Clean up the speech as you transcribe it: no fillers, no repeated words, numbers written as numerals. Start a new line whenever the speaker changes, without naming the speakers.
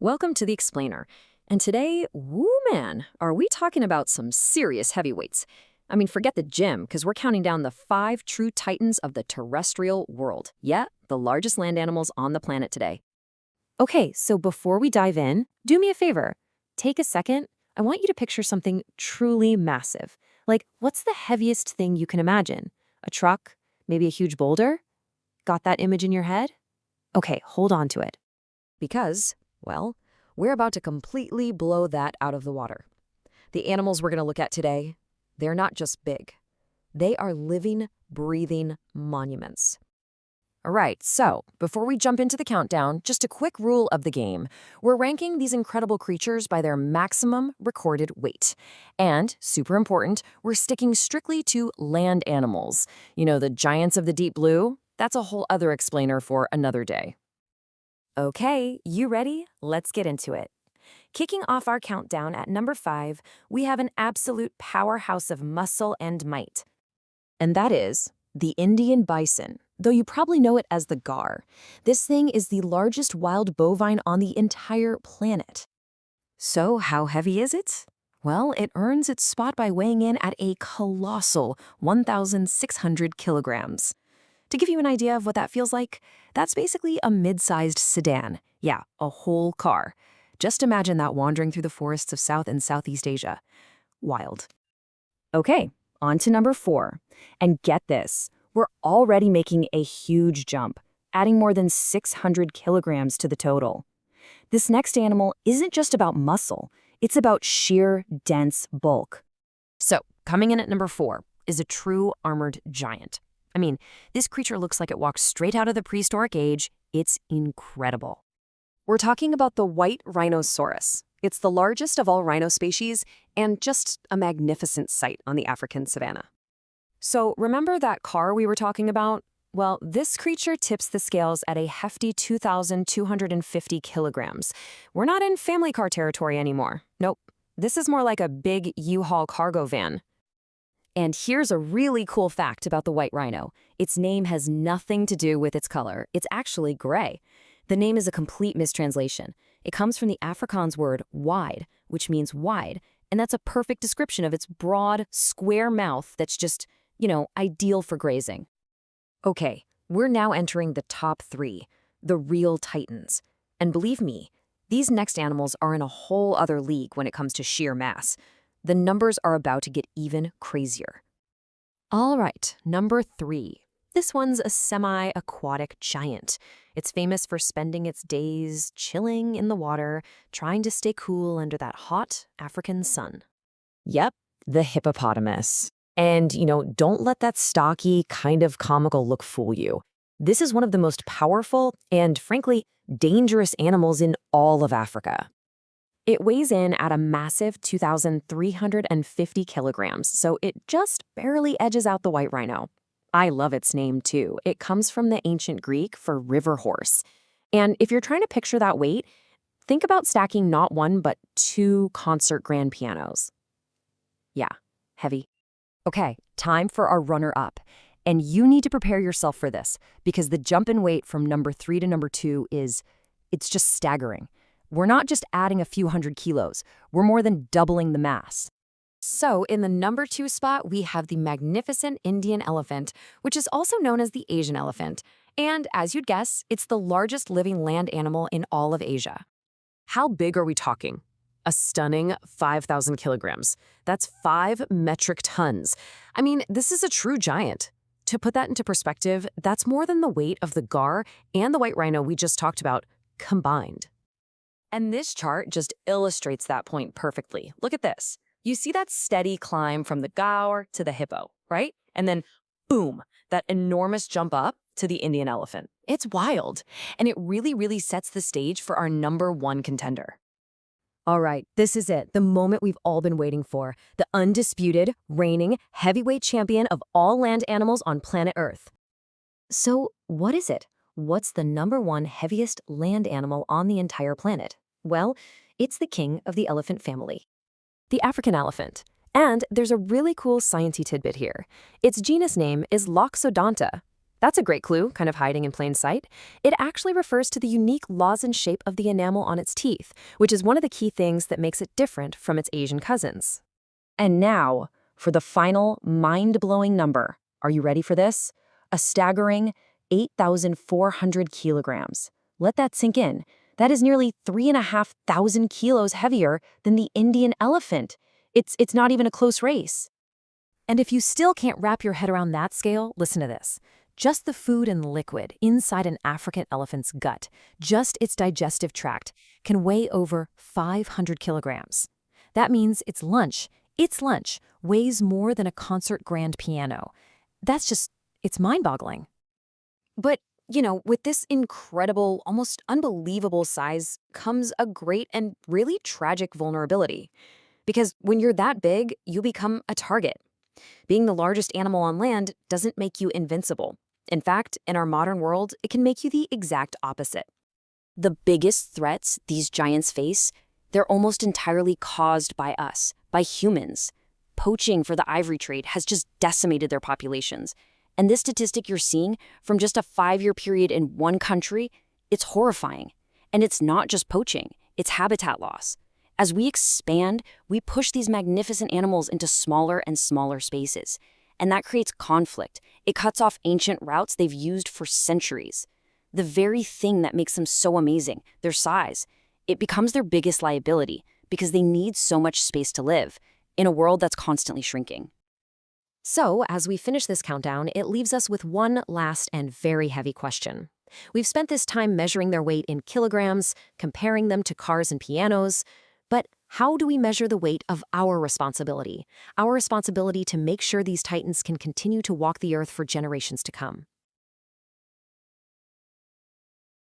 Welcome to the Explainer. And today, woo man, are we talking about some serious heavyweights? I mean, forget the gym, because we're counting down the 5 true titans of the terrestrial world. Yeah, the largest land animals on the planet today.
Okay, so before we dive in, do me a favor. Take a second. I want you to picture something truly massive. Like, what's the heaviest thing you can imagine? A truck? Maybe a huge boulder? Got that image in your head? Okay, hold on to it.
Because, well, we're about to completely blow that out of the water. The animals we're going to look at today, they're not just big. They are living, breathing monuments. All right, so before we jump into the countdown, just a quick rule of the game. We're ranking these incredible creatures by their maximum recorded weight. And, super important, we're sticking strictly to land animals. You know, the giants of the deep blue? That's a whole other explainer for another day.
Okay, you ready? Let's get into it. Kicking off our countdown at number 5, we have an absolute powerhouse of muscle and might. And that is the Indian bison, though you probably know it as the gar. This thing is the largest wild bovine on the entire planet. So how heavy is it? Well, it earns its spot by weighing in at a colossal 1,600 kilograms. To give you an idea of what that feels like, that's basically a mid-sized sedan. Yeah, a whole car. Just imagine that wandering through the forests of South and Southeast Asia. Wild. Okay, on to number 4. And get this, we're already making a huge jump, adding more than 600 kilograms to the total. This next animal isn't just about muscle, it's about sheer, dense bulk.
So, coming in at number 4 is a true armored giant. I mean, this creature looks like it walks straight out of the prehistoric age. It's incredible. We're talking about the white rhinoceros. It's the largest of all rhino species and just a magnificent sight on the African savanna. So remember that car we were talking about? Well, this creature tips the scales at a hefty 2,250 kilograms. We're not in family car territory anymore. Nope. This is more like a big U-Haul cargo van. And here's a really cool fact about the white rhino. Its name has nothing to do with its color. It's actually gray. The name is a complete mistranslation. It comes from the Afrikaans word wide, which means wide, and that's a perfect description of its broad, square mouth that's just, ideal for grazing. Okay, we're now entering the top 3, the real titans. And believe me, these next animals are in a whole other league when it comes to sheer mass. The numbers are about to get even crazier. All right, number 3. This one's a semi-aquatic giant. It's famous for spending its days chilling in the water, trying to stay cool under that hot African sun.
Yep, the hippopotamus. And, don't let that stocky, kind of comical look fool you. This is one of the most powerful and, frankly, dangerous animals in all of Africa. It weighs in at a massive 2,350 kilograms, so it just barely edges out the white rhino. I love its name, too. It comes from the ancient Greek for river horse. And if you're trying to picture that weight, think about stacking not 1 but 2 concert grand pianos. Yeah, heavy.
Okay, time for our runner-up. And you need to prepare yourself for this, because the jump in weight from number 3 to number 2 it's just staggering. We're not just adding a few hundred kilos, we're more than doubling the mass. So in the number 2 spot, we have the magnificent Indian elephant, which is also known as the Asian elephant. And as you'd guess, it's the largest living land animal in all of Asia.
How big are we talking? A stunning 5,000 kilograms. That's 5 metric tons. I mean, this is a true giant. To put that into perspective, that's more than the weight of the gar and the white rhino we just talked about combined.
And this chart just illustrates that point perfectly. Look at this. You see that steady climb from the gaur to the hippo, right? And then, boom, that enormous jump up to the Indian elephant. It's wild. And it really, really sets the stage for our number 1 contender. All right, this is it, the moment we've all been waiting for. The undisputed, reigning, heavyweight champion of all land animals on planet Earth. So, what is it? What's the number 1 heaviest land animal on the entire planet? Well, it's the king of the elephant family, the African elephant. And there's a really cool sciencey tidbit here. Its genus name is Loxodonta.
That's a great clue, kind of hiding in plain sight. It actually refers to the unique lozenge shape of the enamel on its teeth, which is one of the key things that makes it different from its Asian cousins. And now, for the final mind-blowing number. Are you ready for this? A staggering 8,400 kilograms. Let that sink in. That is nearly 3,500 kilos heavier than the Indian elephant. It's not even a close race.
And if you still can't wrap your head around that scale, listen to this. Just the food and liquid inside an African elephant's gut, just its digestive tract, can weigh over 500 kilograms. That means its lunch weighs more than a concert grand piano. It's mind-boggling.
But, with this incredible, almost unbelievable size comes a great and really tragic vulnerability. Because when you're that big, you become a target. Being the largest animal on land doesn't make you invincible. In fact, in our modern world, it can make you the exact opposite. The biggest threats these giants face, they're almost entirely caused by us, by humans. Poaching for the ivory trade has just decimated their populations. And this statistic you're seeing from just a 5-year period in one country, it's horrifying. And it's not just poaching, it's habitat loss. As we expand, we push these magnificent animals into smaller and smaller spaces. And that creates conflict. It cuts off ancient routes they've used for centuries. The very thing that makes them so amazing, their size, it becomes their biggest liability because they need so much space to live in a world that's constantly shrinking. So, as we finish this countdown, it leaves us with one last and very heavy question. We've spent this time measuring their weight in kilograms, comparing them to cars and pianos. But how do we measure the weight of our responsibility? Our responsibility to make sure these titans can continue to walk the earth for generations to come.